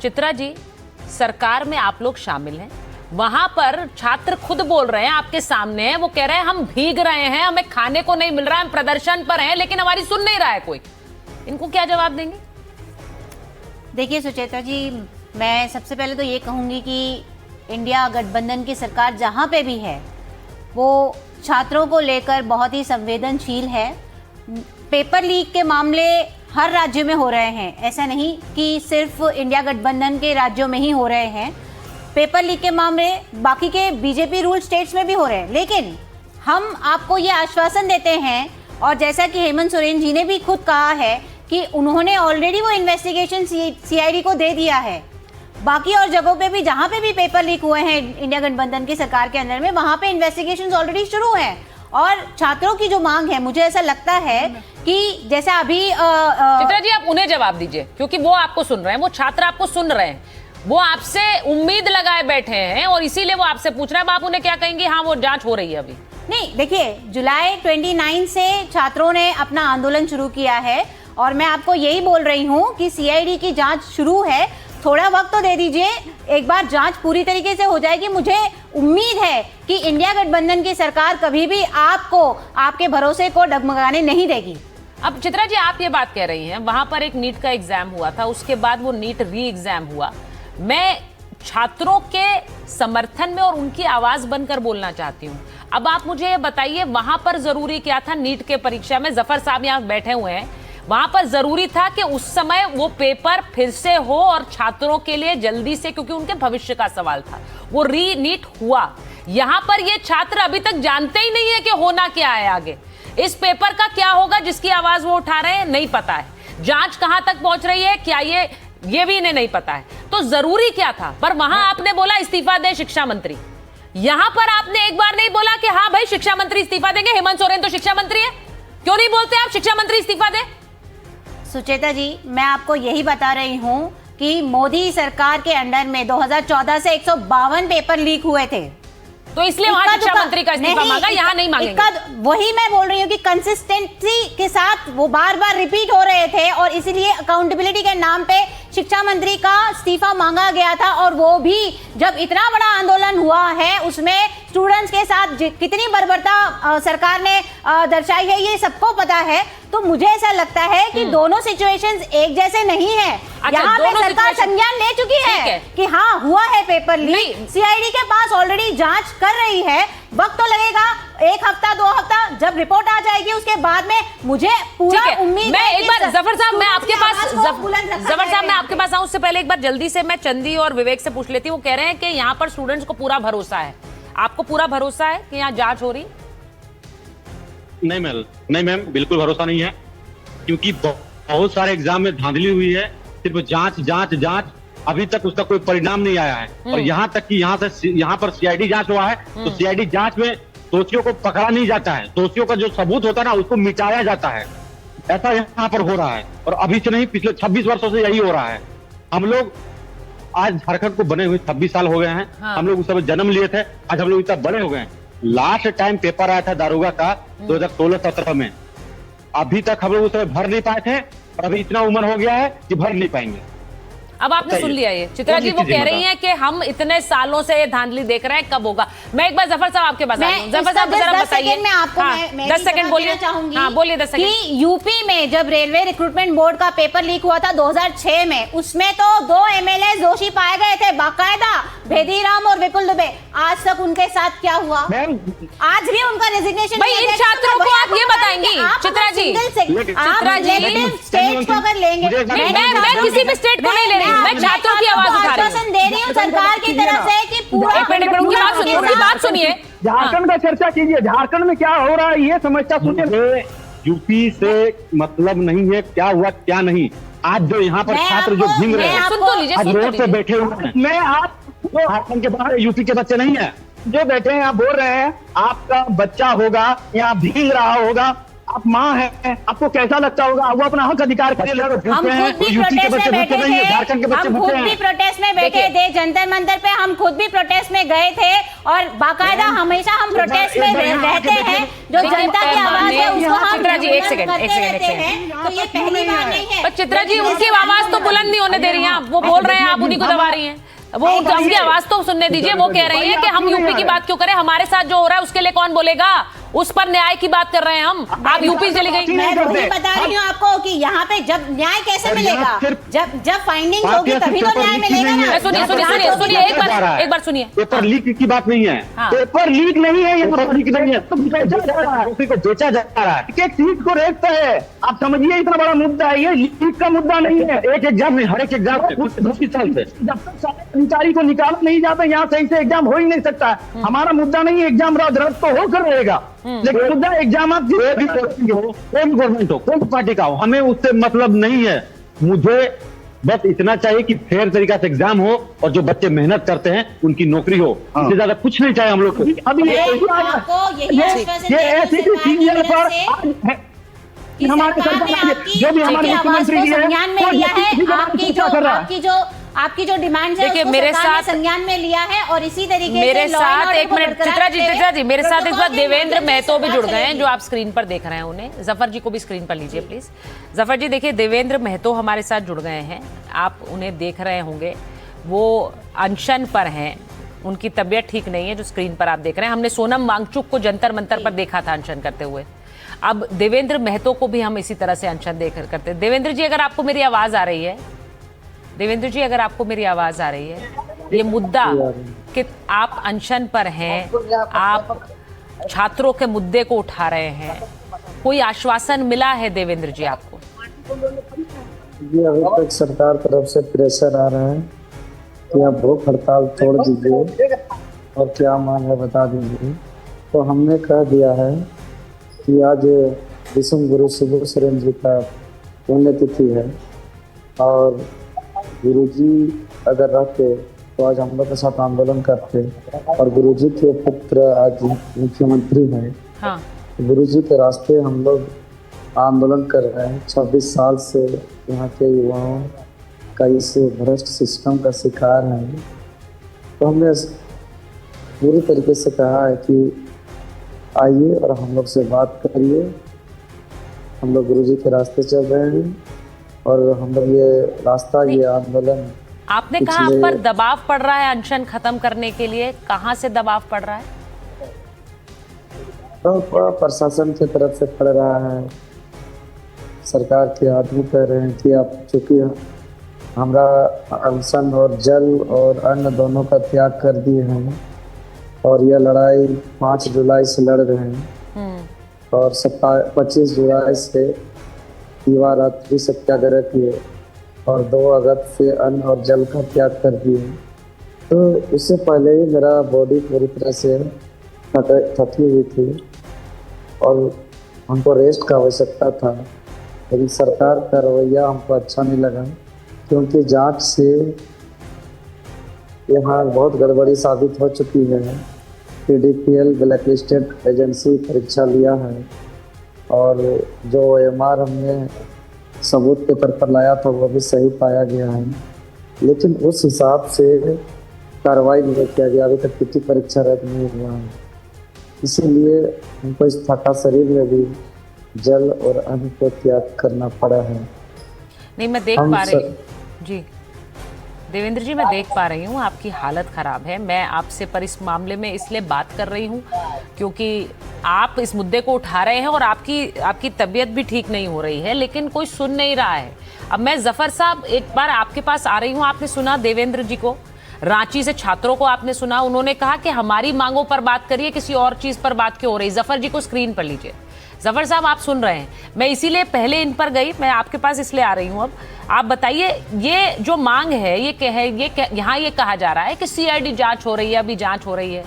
चित्रा जी, सरकार में आप लोग शामिल हैं, वहां पर छात्र खुद बोल रहे हैं, आपके सामने है, वो कह रहे हैं हम भीग रहे हैं, हमें खाने को नहीं मिल रहा है, हम प्रदर्शन पर हैं, लेकिन हमारी सुन नहीं रहा है कोई। इनको क्या जवाब देंगे? देखिए सुचेता जी, मैं सबसे पहले तो ये कहूंगी कि इंडिया गठबंधन की सरकार जहां पे भी है वो छात्रों को लेकर बहुत ही संवेदनशील है। पेपर लीक के मामले हर राज्य में हो रहे हैं, ऐसा नहीं कि सिर्फ इंडिया गठबंधन के राज्यों में ही हो रहे हैं। पेपर लीक के मामले बाकी के बीजेपी रूल स्टेट्स में भी हो रहे हैं, लेकिन हम आपको ये आश्वासन देते हैं, और जैसा कि हेमंत सोरेन जी ने भी खुद कहा है कि उन्होंने ऑलरेडी वो इन्वेस्टिगेशन सीआईडी को दे दिया है। बाकी और जगहों पे भी जहां पे भी पेपर लीक हुए हैं इंडिया गठबंधन की सरकार के अंदर में, वहां पे इन्वेस्टिगेशंस ऑलरेडी शुरू हैं। और छात्रों की जो मांग है, मुझे ऐसा लगता है कि जैसा अभी चित्रा जी, आप उन्हें जवाब दीजिए, क्योंकि वो आपको सुन रहे हैं, वो छात्र आपको सुन रहे हैं, वो आपसे उम्मीद लगाए बैठे हैं और इसीलिए वो आपसे पूछ रहे हैं। आप उन्हें क्या कहेंगे? हाँ, वो जांच हो रही है अभी। नहीं, देखिए, जुलाई 29 से छात्रों ने अपना आंदोलन शुरू किया है और मैं आपको यही बोल रही हूँ कि सीआईडी की जांच शुरू है। थोड़ा वक्त तो दे दीजिए, एक बार जांच पूरी तरीके से हो जाएगी। मुझे उम्मीद है कि इंडिया गठबंधन की सरकार कभी भी आपको, आपके भरोसे को डगमगाने नहीं देगी। अब चित्रा जी, आप ये बात कह रही हैं, वहां पर एक नीट का एग्जाम हुआ था, उसके बाद वो नीट री एग्जाम हुआ। मैं छात्रों के समर्थन में और उनकी आवाज बनकर बोलना चाहती हूँ। अब आप मुझे ये बताइए, वहां पर जरूरी क्या था? नीट के परीक्षा में जफर साहब यहाँ बैठे हुए हैं, वहां पर जरूरी था कि उस समय वो पेपर फिर से हो और छात्रों के लिए जल्दी से, क्योंकि उनके भविष्य का सवाल था, वो री नीट हुआ। यहां पर ये छात्र अभी तक जानते ही नहीं है कि होना क्या है आगे, इस पेपर का क्या होगा जिसकी आवाज वो उठा रहे हैं, नहीं पता है। जांच कहां तक पहुंच रही है, क्या ये भी इन्हें नहीं पता है। तो जरूरी क्या था? पर वहां आपने बोला इस्तीफा दे शिक्षा मंत्री, यहां पर आपने एक बार नहीं बोला कि हाँ भाई शिक्षा मंत्री इस्तीफा देंगे, हेमंत सोरेन तो शिक्षा मंत्री है, क्यों नहीं बोलते आप शिक्षा मंत्री इस्तीफा दे? सुचेता जी, मैं आपको यही बता रही हूं कि मोदी सरकार के अंडर में 2014 से 152 पेपर लीक हुए थे, तो इसलिए वहां शिक्षा मंत्री का इस्तीफा मांगा, यहाँ नहीं मांगेंगे। वही मैं बोल रही हूँ कि कंसिस्टेंसी के साथ वो बार बार रिपीट हो रहे थे और इसीलिए अकाउंटेबिलिटी के नाम पे शिक्षा मंत्री का इस्तीफा मांगा गया था। और वो भी जब इतना बड़ा आंदोलन हुआ है, उसमें स्टूडेंट्स के साथ कितनी बर्बरता सरकार ने दर्शाई है, ये सबको पता है। तो मुझे ऐसा लगता है कि दोनों सिचुएशंस एक जैसे नहीं है। यहाँ पे सरकार संज्ञान ले चुकी है कि हाँ हुआ है पेपर लीक, सीआईडी के पास ऑलरेडी जांच कर रही है। वक्त तो लगेगा, 1 हफ्ता 2 हफ्ता, जब रिपोर्ट आ जाएगी उसके बाद में मुझे पूरा उम्मीद मैं है। एक बार जफर साहब, मैं आपके पास जफर साहब मैं आपके पास आऊं, उससे पहले एक बार जल्दी से मैं चंदी और विवेक से पूछ लेती हूँ। वो कह रहे हैं कि यहाँ पर स्टूडेंट्स को पूरा भरोसा है, आपको पूरा भरोसा है कि यहाँ जांच हो रही? नहीं मैम, बिल्कुल भरोसा नहीं है, क्योंकि बहुत सारे एग्जाम में धांधली हुई है। सिर्फ जांच, अभी तक उसका कोई परिणाम नहीं आया है। और यहाँ तक कि यहाँ पर सीआईडी जांच हुआ है, तो सीआईडी जांच में दोषियों को पकड़ा नहीं जाता है, दोषियों का जो सबूत होता है ना, उसको मिटाया जाता है। ऐसा यहाँ पर हो रहा है, और अभी से नहीं, पिछले 26 वर्षों से यही हो रहा है। हम लोग आज झारखंड को बने हुए 26 साल हो गए हैं। हम लोग उस समय जन्म लिए थे, आज हम लोग इतना बड़े हो गए हैं। लास्ट टाइम पेपर आया था दारोगा का 2016-17 में, अभी तक हम लोग उस समय भर नहीं पाए थे, और अभी इतना उम्र हो गया है कि भर नहीं पाएंगे। अब आपने सुन लिया ये, चित्रा जी वो कह रही हैं कि हम इतने सालों से ये धांधली देख रहे हैं, कब होगा? मैं एक बार जफर साहब आपके पास आऊं। जफर साहब जरा बताइए। मैं आपको 10 सेकंड बोलिए। हाँ बोलिए 10 सेकंड। कि यूपी में जब रेलवे रिक्रूटमेंट बोर्ड का पेपर लीक हुआ था 2006 में, उसमें तो 2 एमएलए दोषी पाए गए थे बाकायदा, भेदीराम और विपुल दुबे। आज तक उनके साथ क्या हुआ? आज भी उनका रेजिग्नेशन। भाई इन छात्रों को आप ये बताएंगी चित्रा जी, स्टेट को अगर लेंगे, मैं किसी भी स्टेट को नहीं ले रही, मैं छात्रों की आवाज उठा रही हूँ सरकार की तरफ से कि पूरा। उनकी बात सुनिए। झारखंड का चर्चा कीजिए, झारखंड में क्या हो रहा है ये समस्या सुनिए। यूपी से मतलब नहीं है क्या हुआ क्या नहीं। आज जो यहाँ पर छात्र जो घूम रहे हैं, आज रोड पे बैठे हुए हैं, मैं आप झारखंड के बाहर यूपी के बच्चे नहीं है जो बैठे हैं, आप बोल रहे हैं आपका बच्चा होगा यहाँ भीग रहा होगा, आप माँ हैं, आपको कैसा लगता होगा? वो अपना हक अधिकार के लिए लड़ रहे हम हैं। खुद भी यूपी के प्रोटेस्ट बच्चे में भूखे बैठे नहीं है, थे, झारखंड के बच्चे हम भूखे खुद भी हैं। प्रोटेस्ट में बैठे थे जंतर मंतर पे, हम खुद भी प्रोटेस्ट में गए थे और बाकायदा हमेशा हम प्रोटेस्ट में रहते हैं। जो देखिए, जनता की आवाज है उसको हम चित्रा जी, एक सेकंड, करते एक सेकंड, रहते एक हैं। तो ये पहली बार नहीं है। पर चित्रा जी, उनकी आवाज तो बुलंद नहीं होने दे रही हैं आप। वो बोल रहे हैं, आप उन्हीं को दबा रही हैं। वो उनकी आवाज तो सुनने दीजिए। वो कह रही हैं कि हम यूपी की बात क्यों करें, हमारे साथ जो हो रहा है उसके लिए कौन बोलेगा, उस पर न्याय की बात कर रहे हैं हम। आप यूपी चली गई। मैं वही बता रही हूँ आपको कि यहाँ पे जब न्याय कैसे मिलेगा, जब फाइंडिंग होगी तभी तो न्याय मिलेगा ना। सुनिए एक बार सुनिए। पेपर लीक की बात नहीं है। हाँ। पेपर लीक नहीं है, ये पेपर लीक नहीं है, तो बेचा जा रहा है, नौकरी को बेचा जा रहा है। एक सीट को रेखता है। आप समझिए इतना बड़ा मुद्दा है, ये लीक का मुद्दा नहीं है। एक एग्जाम में, हर एक एग्जाम में 25 साल से जब तक सारे कर्मचारी को निकाला नहीं जाता, यहाँ सही से एग्जाम हो ही नहीं सकता। हमारा मुद्दा नहीं है एग्जाम रद्द तो होकर रहेगा, लेकिन मुद्दा एग्जाम आप कोई भी गवर्नमेंट हो, कोई भी पार्टी का हो, हमें उससे मतलब नहीं है। मुझे बस इतना चाहिए कि फेयर तरीका से एग्जाम हो और जो बच्चे मेहनत करते हैं उनकी नौकरी हो। इससे ज्यादा कुछ नहीं चाहिए हम लोग को। अभी आपको यही आश्वासन ये देने ऐसी की सरकार की चीज पर वजह से आज है कि हमारे सरकार ने सरकार आपकी जो भी हमारे आपकी आवाज मुख्यमंत्री को जी हैं, संज्ञान में वो लिया है। किसी के बारे में चर्चा कर रहा है। आपकी जो डिमांड है देखिए, उसको मेरे सरकार ने साथ- संज्ञान में लिया है और इसी तरीके मेरे से law and साथ order एक को मिनट, बरकरार चित्रा जी रखते मेरे साथ इस बार प्रोटोकॉल के देवेंद्र माध्यम से महतो भी जुड़ गए हैं, चलेगी। जो आप स्क्रीन पर देख रहे हैं उन्हें। जफर जी को भी स्क्रीन पर लीजिए प्लीज। जफर जी देखिए, देवेंद्र महतो हमारे साथ जुड़ गए हैं, आप उन्हें देख रहे होंगे। वो अनशन पर हैं, उनकी तबीयत ठीक नहीं है, जो स्क्रीन पर आप देख रहे हैं। हमने सोनम वांगचुक को जंतर मंतर पर देखा था अनशन करते हुए। अब देवेंद्र महतो को भी हम इसी तरह से अनशन देकर करते हैं। देवेंद्र जी, अगर आपको मेरी आवाज आ रही है, देवेंद्र जी अगर आपको मेरी आवाज आ रही है, ये मुद्दा कि आप अनशन पर हैं, आप छात्रों के मुद्दे को उठा रहे हैं, कोई आश्वासन मिला है देवेंद्र जी आपको? जी, अभी तक सरकार तरफ से प्रेशर आ रहा है कि आप भूख हड़ताल तोड़ दीजिए और क्या मांग है बता दीजिए। तो हमने कह दिया है कि आज विश्व गुरु शिबू सोरेन जी का पुण्यतिथि है और गुरुजी अगर रहते तो आज हम लोग के साथ आंदोलन करते, और गुरुजी के पुत्र आज मुख्यमंत्री हैं। हाँ, गुरुजी के रास्ते हम लोग आंदोलन कर रहे हैं। 26 साल से यहाँ के युवाओं का इस भ्रष्ट सिस्टम का शिकार हैं। तो हमने पूरी तरीके से कहा है कि आइए और हम लोग से बात करिए। हम लोग गुरुजी के रास्ते चल रहे हैं और हम लोग ये रास्ता, ये आंदोलन। आपने कहा आप पर दबाव पड़ रहा है अनशन खत्म करने के लिए, कहाँ से दबाव पड़ रहा है? तो प्रशासन की तरफ से पड़ रहा है, सरकार के आदमी कह रहे हैं कि आप चूंकि हमारा अनशन और जल और अन्न दोनों का त्याग कर दिए हैं और यह लड़ाई 5 जुलाई से लड़ रहे हैं और 25 जुलाई से युवा रात्रि सत्याग्रह किए और 2 अगस्त से अन्न और जल का त्याग कर दिए। तो उससे पहले ही मेरा बॉडी पूरी तरह से थकी हुई थी और हमको रेस्ट का आवश्यकता था, लेकिन सरकार का रवैया हमको अच्छा नहीं लगा, क्योंकि जांच से यहाँ बहुत गड़बड़ी साबित हो चुकी है। PDPL ब्लैक लिस्टेड एजेंसी परीक्षा लिया है और जो OMR हमने सबूत के तौर पर लाया था वो भी सही पाया गया है, लेकिन उस हिसाब से कार्रवाई नहीं किया गया। अभी तक PT परीक्षा रद्द नहीं हुआ है, इसीलिए हमको इस थका शरीर में भी जल और अन्न को त्याग करना पड़ा है। नहीं, मैं देख पा रही हूँ जी देवेंद्र जी, मैं देख पा रही हूँ आपकी हालत खराब है। मैं आपसे पर इस मामले में इसलिए बात कर रही हूँ क्योंकि आप इस मुद्दे को उठा रहे हैं और आपकी तबीयत भी ठीक नहीं हो रही है, लेकिन कोई सुन नहीं रहा है। अब मैं जफर साहब एक बार आपके पास आ रही हूँ। आपने सुना देवेंद्र जी को, रांची से छात्रों को आपने सुना, उन्होंने कहा कि हमारी मांगों पर बात करिए, किसी और चीज पर बात क्यों हो रही। जफर जी को स्क्रीन पर लीजिए। जफर साहब, आप सुन रहे हैं, मैं इसीलिए पहले इन पर गई, मैं आपके पास इसलिए आ रही हूँ। अब आप बताइए, ये जो मांग है यहाँ ये कहा जा रहा है कि CID जांच हो रही है, अभी जांच हो रही है।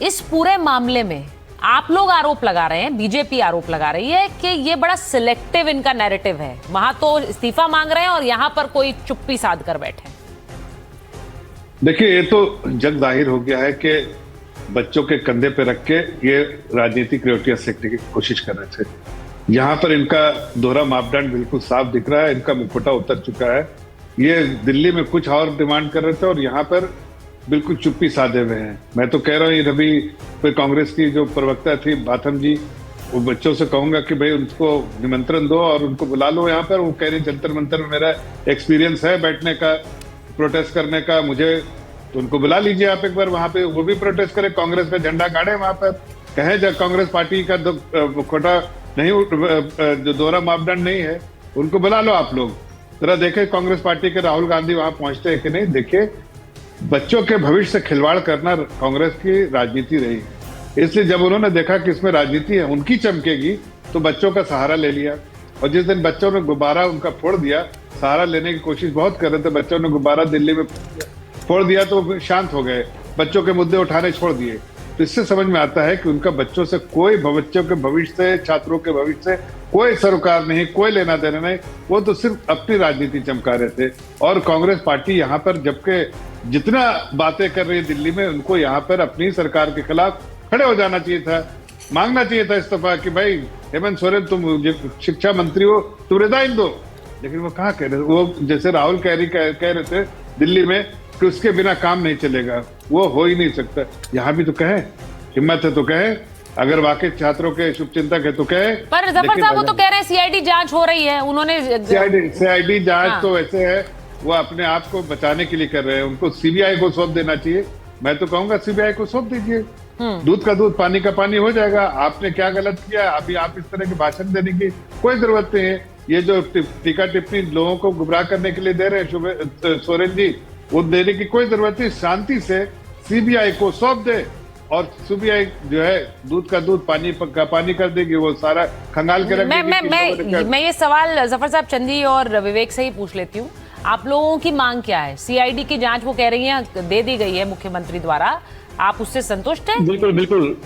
इस पूरे मामले में आप लोग आरोप लगा रहे हैं, बीजेपी आरोप लगा रही है कि ये बड़ा सिलेक्टिव इनका नैरेटिव है। वहां तो इस्तीफा मांग रहे हैं और यहाँ पर कोई चुप्पी साध कर बैठे। देखिए, ये तो जग जाहिर हो गया है कि बच्चों के कंधे पे रख के ये राजनीतिक रोटियां सेकने की कोशिश कर रहे थे। यहाँ पर इनका दोहरा मापदंड बिल्कुल साफ दिख रहा है, इनका मुखौटा उतर चुका है। ये दिल्ली में कुछ और डिमांड कर रहे थे और यहाँ पर बिल्कुल चुप्पी साधे हुए हैं। मैं तो कह रहा हूँ, अभी कोई कांग्रेस की जो प्रवक्ता थी बाथम जी, वो बच्चों से कहूंगा कि भाई उनको निमंत्रण दो और उनको बुला लो यहाँ पर। वो कह रहे जंतर मंतर में मेरा एक्सपीरियंस है बैठने का, प्रोटेस्ट करने का, मुझे तो उनको बुला लीजिए आप एक बार वहां पे, वो भी प्रोटेस्ट करे, कांग्रेस का झंडा गाड़े वहां पर, कहें जब कांग्रेस पार्टी का मुखौटा नहीं, जो दोहरा मापदंड नहीं है, उनको बुला लो आप लोग। जरा देखे कांग्रेस पार्टी के राहुल गांधी वहां पहुंचते हैं कि नहीं। देखिए, बच्चों के भविष्य से खिलवाड़ करना कांग्रेस की राजनीति रही है, इसलिए जब उन्होंने देखा कि इसमें राजनीति है उनकी चमकेगी, तो बच्चों का सहारा ले लिया। और जिस दिन बच्चों ने गुब्बारा उनका फोड़ दिया, सहारा लेने की कोशिश बहुत कर रहे थे, बच्चों ने गुब्बारा दिल्ली में फोड़ दिया तो शांत हो गए, बच्चों के मुद्दे उठाने छोड़ दिए। तो इससे समझ में आता है कि उनका बच्चों से कोई, बच्चों के भविष्य से, छात्रों के भविष्य से कोई सरोकार नहीं, कोई लेना देना नहीं। वो तो सिर्फ अपनी राजनीति चमका रहे थे। और कांग्रेस पार्टी यहाँ पर जबकि जितना बातें कर रही है दिल्ली में, उनको यहाँ पर अपनी सरकार के खिलाफ खड़े हो जाना चाहिए था, मांगना चाहिए था इस्तीफा कि भाई हेमंत सोरेन तुम शिक्षा मंत्री हो, तुम रिजाइन दो। लेकिन वो कहाँ कह रहे थे, वो जैसे राहुल कह रहे थे दिल्ली में कि उसके बिना काम नहीं चलेगा, वो हो ही नहीं सकता। यहाँ भी तो कहे, हिम्मत है तो कहे, अगर वाकई छात्रों के शुभचिंतक है तो कहे। पर जफर साहब वो तो कह रहे हैं सीआईडी जांच हो रही है, उन्होंने सीआईडी जांच हाँ। तो वैसे है, वो अपने आप को बचाने के लिए कर रहे हैं, उनको सीबीआई को सौंप देना चाहिए। मैं तो कहूंगा सीबीआई को सौंप दीजिए, दूध का दूध पानी का पानी हो जाएगा। आपने क्या गलत किया, अभी आप इस तरह के भाषण देने की कोई जरूरत नहीं है। ये जो टीका टिप्पणी लोगों को गुमराह करने के लिए दे रहे हैं सोरेन जी, वो देने की कोई जरूरत नहीं। शांति से सीबीआई को सौंप दे और सीबीआई जो है दूध का दूध पानी का पानी कर देगी, वो सारा खंगाल के रख देगी। मैं ये सवाल जफर साहब चंदी और विवेक से ही पूछ लेती हूँ, आप लोगों की मांग क्या है? सीआईडी की जांच वो कह रही है दे दी गई है मुख्यमंत्री द्वारा, आप उससे संतुष्ट हैं? बिल्कुल बिल्कुल